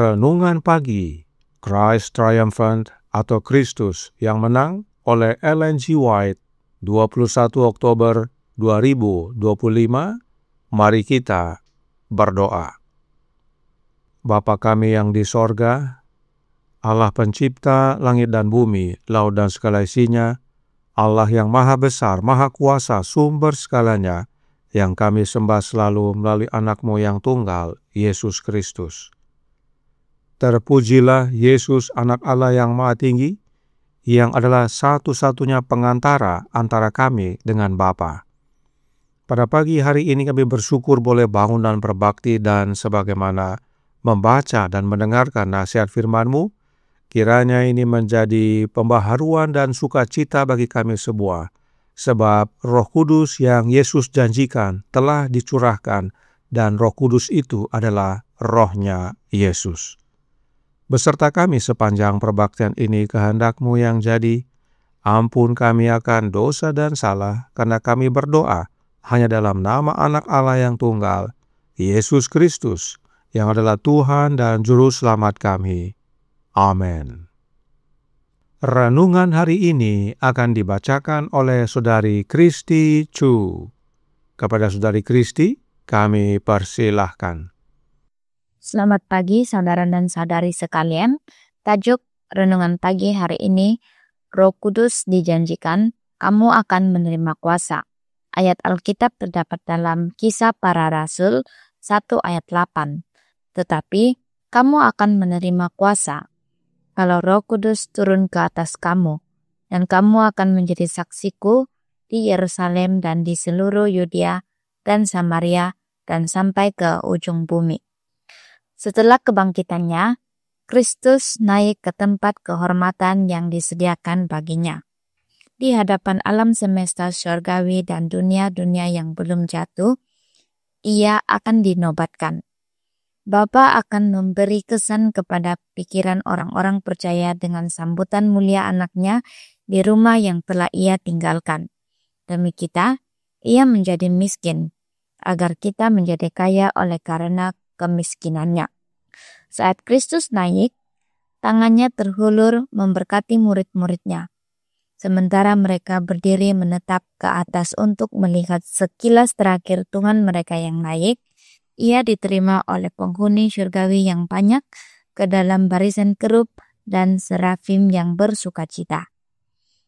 Renungan Pagi, Christ Triumphant atau Kristus yang Menang oleh Ellen G. White, 21 Oktober 2025. Mari kita berdoa. Bapa kami yang di sorga, Allah pencipta langit dan bumi, laut dan segala isinya, Allah yang maha besar, maha kuasa, sumber segalanya, yang kami sembah selalu melalui anak-Mu yang tunggal, Yesus Kristus. Terpujilah Yesus, anak Allah yang maha tinggi, yang adalah satu-satunya pengantara antara kami dengan Bapa. Pada pagi hari ini kami bersyukur boleh bangun dan berbakti, dan sebagaimana membaca dan mendengarkan nasihat firman-Mu, kiranya ini menjadi pembaharuan dan sukacita bagi kami semua, sebab Roh Kudus yang Yesus janjikan telah dicurahkan, dan Roh Kudus itu adalah Roh-Nya Yesus. Beserta kami sepanjang perbaktian ini kehendak-Mu yang jadi, ampun kami akan dosa dan salah, karena kami berdoa hanya dalam nama Anak Allah yang tunggal, Yesus Kristus, yang adalah Tuhan dan Juru Selamat kami. Amin. Renungan hari ini akan dibacakan oleh Saudari Kristi Chu. Kepada Saudari Kristi, kami persilahkan. Selamat pagi saudara dan saudari sekalian. Tajuk renungan pagi hari ini, Roh Kudus dijanjikan, kamu akan menerima kuasa. Ayat Alkitab terdapat dalam Kisah Para Rasul 1 ayat 8. Tetapi kamu akan menerima kuasa kalau Roh Kudus turun ke atas kamu, dan kamu akan menjadi saksiku di Yerusalem dan di seluruh Yudea dan Samaria dan sampai ke ujung bumi. Setelah kebangkitannya, Kristus naik ke tempat kehormatan yang disediakan baginya. Di hadapan alam semesta surgawi dan dunia-dunia yang belum jatuh, ia akan dinobatkan. Bapa akan memberi kesan kepada pikiran orang-orang percaya dengan sambutan mulia anaknya di rumah yang telah ia tinggalkan. Demi kita, ia menjadi miskin, agar kita menjadi kaya oleh karena kemiskinannya. Saat Kristus naik, tangannya terhulur memberkati murid-muridnya. Sementara mereka berdiri menetap ke atas untuk melihat sekilas terakhir Tuhan mereka yang naik, ia diterima oleh penghuni surgawi yang banyak ke dalam barisan kerub dan serafim yang bersukacita.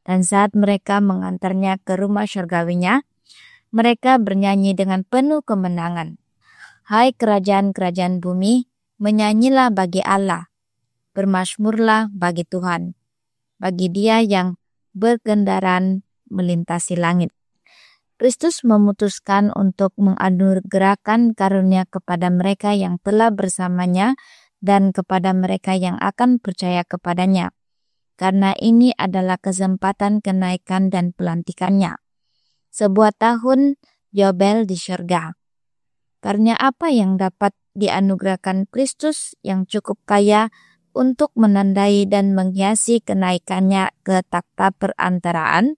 Dan saat mereka mengantarnya ke rumah surgawinya, mereka bernyanyi dengan penuh kemenangan. Hai kerajaan-kerajaan bumi, menyanyilah bagi Allah, bermazmurlah bagi Tuhan, bagi Dia yang berkendaraan melintasi langit. Kristus memutuskan untuk menganugerahkan karunia kepada mereka yang telah bersamanya dan kepada mereka yang akan percaya kepadanya, karena ini adalah kesempatan kenaikan dan pelantikannya. Sebuah tahun Yobel di surga. Karena apa yang dapat dianugerahkan Kristus yang cukup kaya untuk menandai dan menghiasi kenaikannya ke takhta perantaraan?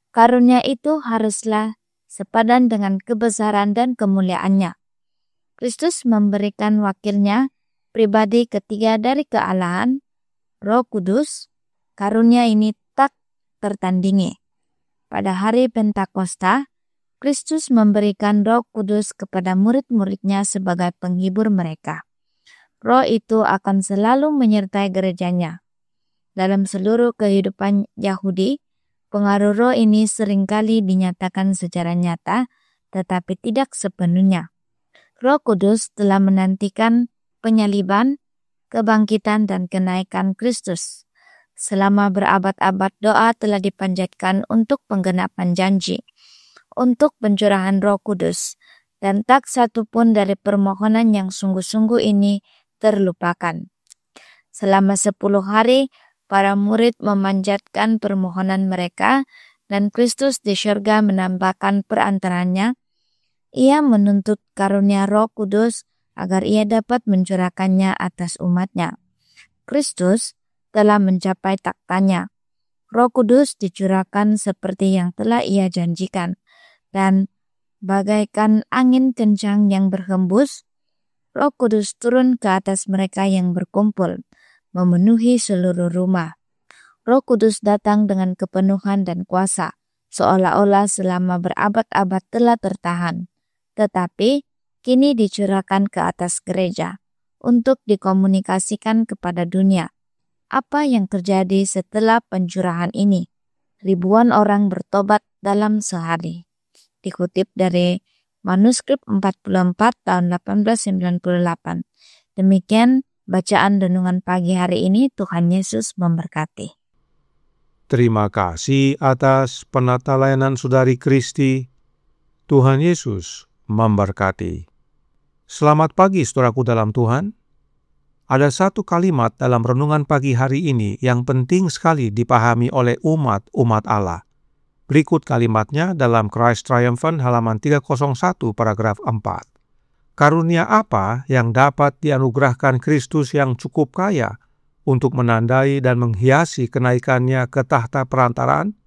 Karunia itu haruslah sepadan dengan kebesaran dan kemuliaannya. Kristus memberikan wakilnya, pribadi ketiga dari kealahan, Roh Kudus. Karunia ini tak tertandingi. Pada hari Pentakosta, Kristus memberikan Roh Kudus kepada murid-muridnya sebagai penghibur mereka. Roh itu akan selalu menyertai gerejanya. Dalam seluruh kehidupan Yahudi, pengaruh roh ini seringkali dinyatakan secara nyata, tetapi tidak sepenuhnya. Roh Kudus telah menantikan penyaliban, kebangkitan, dan kenaikan Kristus. Selama berabad-abad doa telah dipanjatkan untuk penggenapan janji, untuk pencurahan Roh Kudus, dan tak satu pun dari permohonan yang sungguh-sungguh ini terlupakan. Selama 10 hari, para murid memanjatkan permohonan mereka, dan Kristus di syurga menambahkan perantaranya. Ia menuntut karunia Roh Kudus agar ia dapat mencurahkannya atas umatnya. Kristus telah mencapai taktanya. Roh Kudus dicurahkan seperti yang telah ia janjikan, dan bagaikan angin kencang yang berhembus, Roh Kudus turun ke atas mereka yang berkumpul, memenuhi seluruh rumah. Roh Kudus datang dengan kepenuhan dan kuasa, seolah-olah selama berabad-abad telah tertahan, tetapi kini dicurahkan ke atas gereja untuk dikomunikasikan kepada dunia. Apa yang terjadi setelah pencurahan ini? Ribuan orang bertobat dalam sehari. Dikutip dari manuskrip 44 tahun 1898. Demikian bacaan renungan pagi hari ini. Tuhan Yesus memberkati. Terima kasih atas penata layanan Saudari Kristi. Tuhan Yesus memberkati. Selamat pagi saudaraku dalam Tuhan. Ada satu kalimat dalam renungan pagi hari ini yang penting sekali dipahami oleh umat Allah. Berikut kalimatnya dalam Christ Triumphant halaman 301 paragraf 4. Karunia apa yang dapat dianugerahkan Kristus yang cukup kaya untuk menandai dan menghiasi kenaikannya ke tahta perantaraan?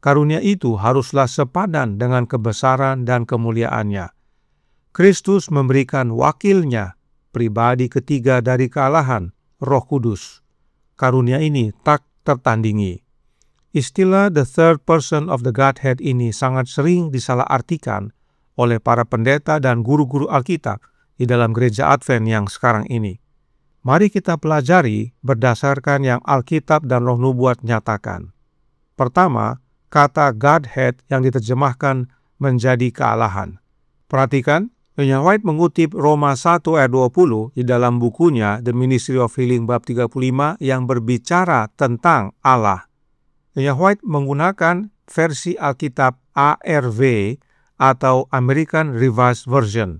Karunia itu haruslah sepadan dengan kebesaran dan kemuliaannya. Kristus memberikan wakilnya, pribadi ketiga dari kealahan, Roh Kudus. Karunia ini tak tertandingi. Istilah the third person of the Godhead ini sangat sering disalahartikan oleh para pendeta dan guru-guru Alkitab di dalam gereja Advent yang sekarang ini. Mari kita pelajari berdasarkan yang Alkitab dan Roh Nubuat nyatakan. Pertama, kata Godhead yang diterjemahkan menjadi kealahan. Perhatikan, Ellen White mengutip Roma 1 ayat 20 di dalam bukunya The Ministry of Healing bab 35 yang berbicara tentang Allah. Ellen White menggunakan versi Alkitab ARV atau American Revised Version,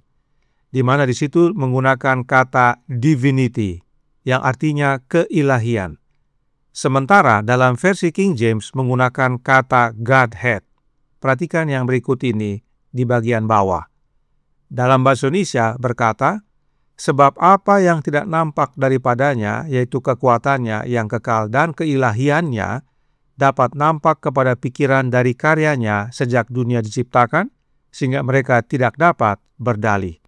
di mana di situ menggunakan kata divinity yang artinya keilahian. Sementara dalam versi King James menggunakan kata Godhead. Perhatikan yang berikut ini di bagian bawah. Dalam bahasa Indonesia berkata, sebab apa yang tidak nampak daripadanya, yaitu kekuatannya yang kekal dan keilahiannya, dapat nampak kepada pikiran dari karyanya sejak dunia diciptakan, sehingga mereka tidak dapat berdalih.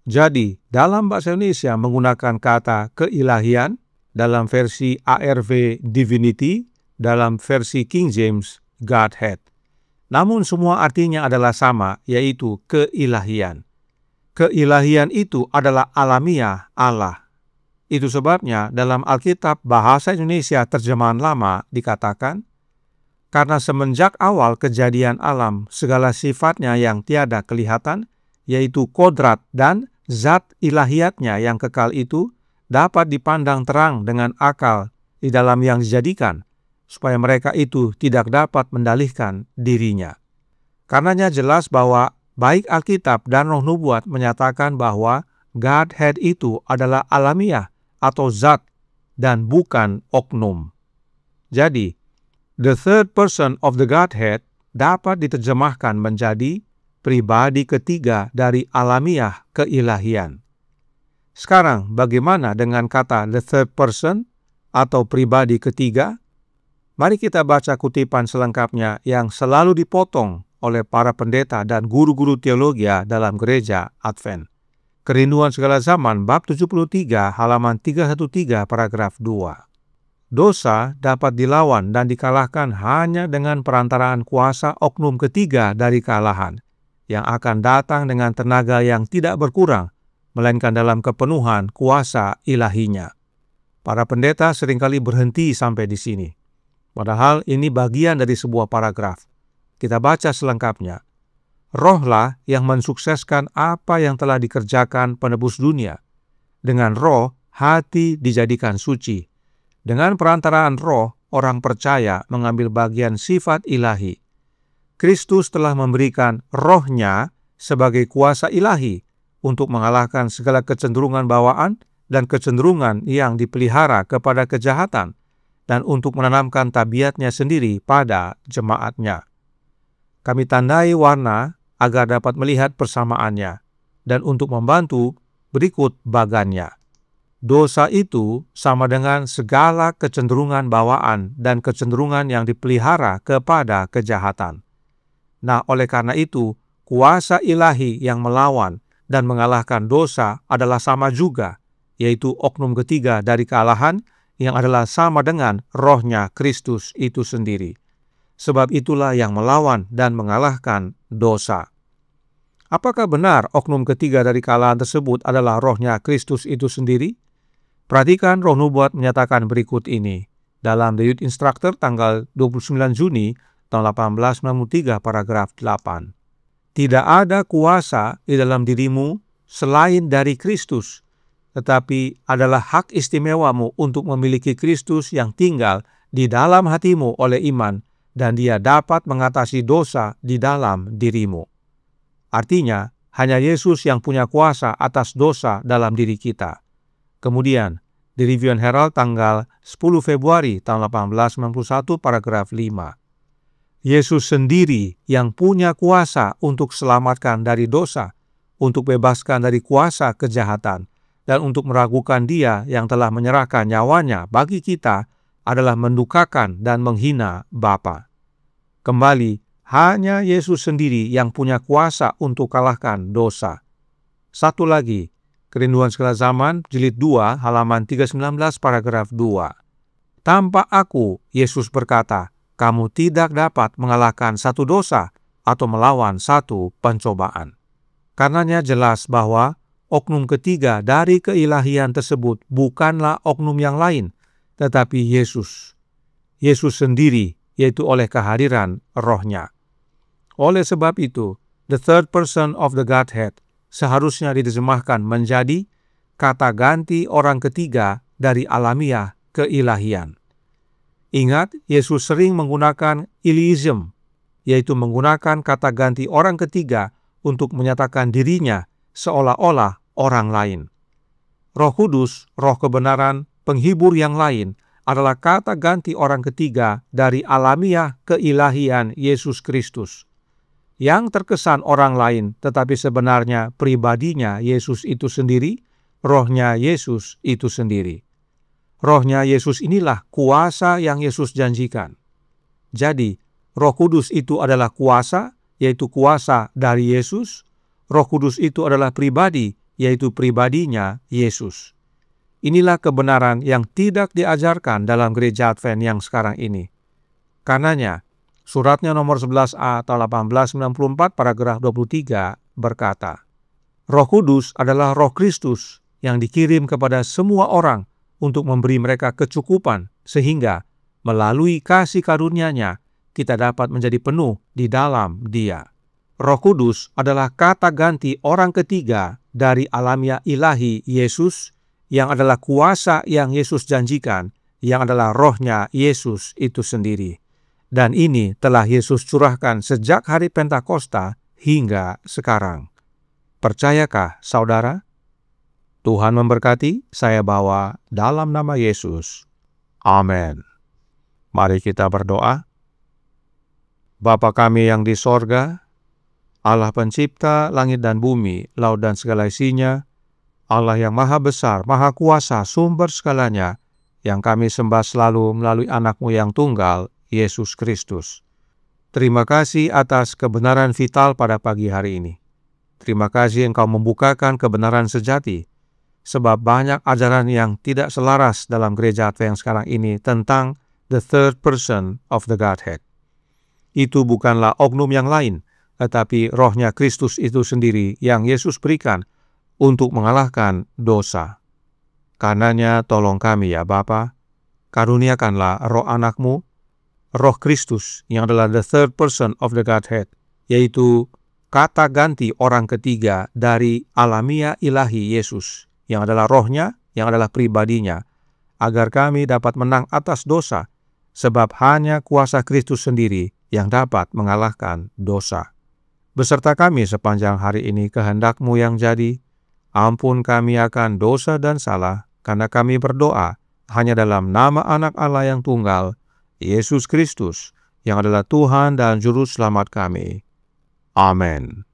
Jadi, dalam bahasa Indonesia menggunakan kata keilahian, dalam versi ARV divinity, dalam versi King James Godhead. Namun semua artinya adalah sama, yaitu keilahian. Keilahian itu adalah alamiah Allah. Itu sebabnya dalam Alkitab bahasa Indonesia terjemahan lama dikatakan, karena semenjak awal kejadian alam, segala sifatnya yang tiada kelihatan, yaitu kodrat dan zat ilahiyatnya yang kekal itu, dapat dipandang terang dengan akal di dalam yang dijadikan, supaya mereka itu tidak dapat mendalihkan dirinya. Karenanya jelas bahwa baik Alkitab dan Roh Nubuat menyatakan bahwa Godhead itu adalah alamiah atau zat dan bukan oknum. Jadi, the third person of the Godhead dapat diterjemahkan menjadi pribadi ketiga dari alamiah keilahian. Sekarang, bagaimana dengan kata the third person atau pribadi ketiga? Mari kita baca kutipan selengkapnya yang selalu dipotong oleh para pendeta dan guru-guru teologi dalam gereja Advent. Kerinduan Segala Zaman bab 73 halaman 313 paragraf 2. Dosa dapat dilawan dan dikalahkan hanya dengan perantaraan kuasa oknum ketiga dari kealahan yang akan datang dengan tenaga yang tidak berkurang, melainkan dalam kepenuhan kuasa ilahinya. Para pendeta seringkali berhenti sampai di sini. Padahal ini bagian dari sebuah paragraf. Kita baca selengkapnya. Rohlah yang mensukseskan apa yang telah dikerjakan penebus dunia. Dengan roh, hati dijadikan suci. Dengan perantaraan roh, orang percaya mengambil bagian sifat ilahi. Kristus telah memberikan rohnya sebagai kuasa ilahi untuk mengalahkan segala kecenderungan bawaan dan kecenderungan yang dipelihara kepada kejahatan, dan untuk menanamkan tabiatnya sendiri pada jemaatnya. Kami tandai warna agar dapat melihat persamaannya, dan untuk membantu berikut bagannya. Dosa itu sama dengan segala kecenderungan bawaan dan kecenderungan yang dipelihara kepada kejahatan. Nah, oleh karena itu, kuasa ilahi yang melawan dan mengalahkan dosa adalah sama juga, yaitu oknum ketiga dari kealahan yang adalah sama dengan rohnya Kristus itu sendiri. Sebab itulah yang melawan dan mengalahkan dosa. Apakah benar oknum ketiga dari kealahan tersebut adalah rohnya Kristus itu sendiri? Perhatikan Roh Nubuat menyatakan berikut ini dalam The Youth Instructor tanggal 29 Juni tahun 1893 paragraf 8. Tidak ada kuasa di dalam dirimu selain dari Kristus, tetapi adalah hak istimewamu untuk memiliki Kristus yang tinggal di dalam hatimu oleh iman, dan Dia dapat mengatasi dosa di dalam dirimu. Artinya, hanya Yesus yang punya kuasa atas dosa dalam diri kita. Kemudian, di Review and Herald tanggal 10 Februari tahun 1891 paragraf 5. Yesus sendiri yang punya kuasa untuk selamatkan dari dosa, untuk bebaskan dari kuasa kejahatan, dan untuk meragukan Dia yang telah menyerahkan nyawanya bagi kita adalah mendukakan dan menghina Bapa. Kembali, hanya Yesus sendiri yang punya kuasa untuk kalahkan dosa. Satu lagi, Kerinduan Segala Zaman, jilid 2, halaman 319, paragraf 2. Tanpa aku, Yesus berkata, kamu tidak dapat mengalahkan satu dosa atau melawan satu pencobaan. Karenanya jelas bahwa oknum ketiga dari keilahian tersebut bukanlah oknum yang lain, tetapi Yesus. Yesus sendiri, yaitu oleh kehadiran rohnya. Oleh sebab itu, the third person of the Godhead seharusnya diterjemahkan menjadi kata ganti orang ketiga dari alamiah keilahian. Ingat, Yesus sering menggunakan Iliism, yaitu menggunakan kata ganti orang ketiga untuk menyatakan dirinya seolah-olah orang lain. Roh Kudus, roh kebenaran, penghibur yang lain adalah kata ganti orang ketiga dari alamiah keilahian Yesus Kristus. Yang terkesan orang lain, tetapi sebenarnya pribadinya Yesus itu sendiri, rohnya Yesus itu sendiri. Rohnya Yesus inilah kuasa yang Yesus janjikan. Jadi, Roh Kudus itu adalah kuasa, yaitu kuasa dari Yesus. Roh Kudus itu adalah pribadi, yaitu pribadinya Yesus. Inilah kebenaran yang tidak diajarkan dalam gereja Advent yang sekarang ini. Karenanya, suratnya nomor 11A tahun 1894 paragraf 23 berkata, Roh Kudus adalah Roh Kristus yang dikirim kepada semua orang untuk memberi mereka kecukupan sehingga melalui kasih karunia-Nya kita dapat menjadi penuh di dalam Dia. Roh Kudus adalah kata ganti orang ketiga dari alamiah ilahi Yesus yang adalah kuasa yang Yesus janjikan, yang adalah rohnya Yesus itu sendiri. Dan ini telah Yesus curahkan sejak hari Pentakosta hingga sekarang. Percayakah saudara? Tuhan memberkati, saya bawa dalam nama Yesus. Amin. Mari kita berdoa. Bapa kami yang di sorga, Allah pencipta langit dan bumi, laut dan segala isinya, Allah yang maha besar, maha kuasa, sumber segalanya, yang kami sembah selalu melalui anak-Mu yang tunggal, Yesus Kristus. Terima kasih atas kebenaran vital pada pagi hari ini. Terima kasih Engkau membukakan kebenaran sejati, sebab banyak ajaran yang tidak selaras dalam gereja Advent sekarang ini tentang the third person of the Godhead. Itu bukanlah oknum yang lain, tetapi rohnya Kristus itu sendiri yang Yesus berikan untuk mengalahkan dosa. Karenanya tolong kami ya Bapa, karuniakanlah roh anak-Mu, roh Kristus yang adalah the third person of the Godhead, yaitu kata ganti orang ketiga dari alamiah ilahi Yesus, yang adalah rohnya, yang adalah pribadinya, agar kami dapat menang atas dosa, sebab hanya kuasa Kristus sendiri yang dapat mengalahkan dosa. Beserta kami sepanjang hari ini kehendak-Mu yang jadi, ampun kami akan dosa dan salah, karena kami berdoa hanya dalam nama Anak Allah yang tunggal, Yesus Kristus, yang adalah Tuhan dan Juru Selamat kami. Amin.